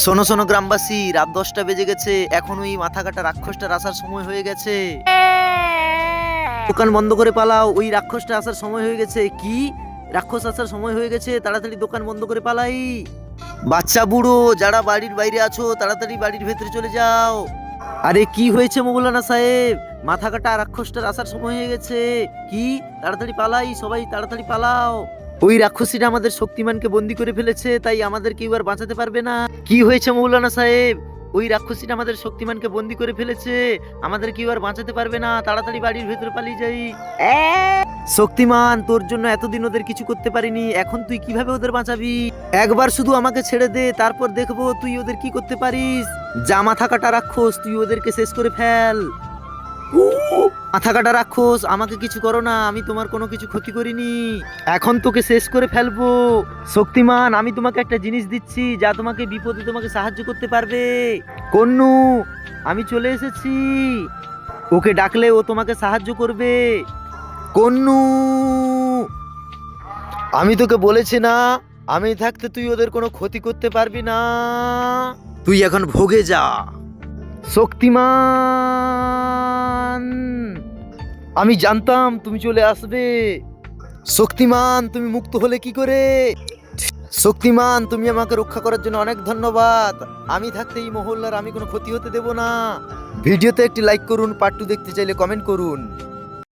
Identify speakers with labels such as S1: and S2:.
S1: শোনো শোনো গ্রামবাসী, রাত 10টা বেজে গেছে। এখন ওই মাথা কাটা রাক্ষসটার আসার সময় হয়ে গেছে। দোকান বন্ধ করে পালাও, ওই রাক্ষসটা আসার সময় হয়ে গেছে। কি? রাক্ষস আসার সময় হয়ে গেছে, তাড়াতাড়ি দোকান বন্ধ করে পালাই। বাচ্চা বুড়ো যারা বাড়ির বাইরে আছো, তাড়াতাড়ি বাড়ির ভেতরে চলে যাও। আরে কি হয়েছে মৌলানা সাহেব? মাথা কাটা রাক্ষসটার আসার সময় হয়ে গেছে। কি? তাড়াতাড়ি পালাই, সবাই তাড়াতাড়ি পালাও। ওই রাক্ষসীরা আমাদের শক্তিমানকে বন্দি করে ফেলেছে, তাই আমাদের কেউ আর বাঁচাতে পারবে না। কি হয়েছে মৌলানা সাহেব? ওই রাক্ষসীরা আমাদের শক্তিমানকে বন্দি করে ফেলেছে, আমাদের কেউ আর বাঁচাতে পারবে না। তাড়াতাড়ি বাড়ির ভেতরে পালিয়ে যাই। শক্তিমান, তোর জন্য এতদিন ওদের কিছু করতে পারিনি, এখন তুই কিভাবে ওদের বাঁচাবি? একবার শুধু আমাকে ছেড়ে দে, তারপর দেখবো তুই ওদের কি করতে পারিস। যা মাথা কাটা রাক্ষস, তুই ওদেরকে শেষ করে ফেল। মাথা কাটা রাক্ষস, আমাকে কিছু করো না, আমি তোমার কোনো কিছু ক্ষতি করিনি। এখন তোকে শেষ করে ফেলবো। শক্তিমান, আমি তোমাকে একটা জিনিস দিচ্ছি যা তোমাকে বিপদে তোমাকে সাহায্য করতে পারবে। কন্নু, আমি চলে এসেছি। ওকে ডাকলে ও তোমাকে সাহায্য করবে। কন্নু, আমি তোকে বলেছি না, আমি থাকতে তুই ওদের কোনো ক্ষতি করতে পারবি না। তুই এখন ভোগে যা। শক্তিমান, আমি জানতাম তুমি চলে আসবে। শক্তিমান, তুমি মুক্ত হলে কি করে? শক্তিমান, তুমি আমাকে রক্ষা করার জন্য অনেক ধন্যবাদ। আমি থাকতে এই মহল্লার আমি কোনো ক্ষতি হতে দেব না। ভিডিওতে একটি লাইক করুন, পার্ট 2 দেখতে চাইলে কমেন্ট করুন।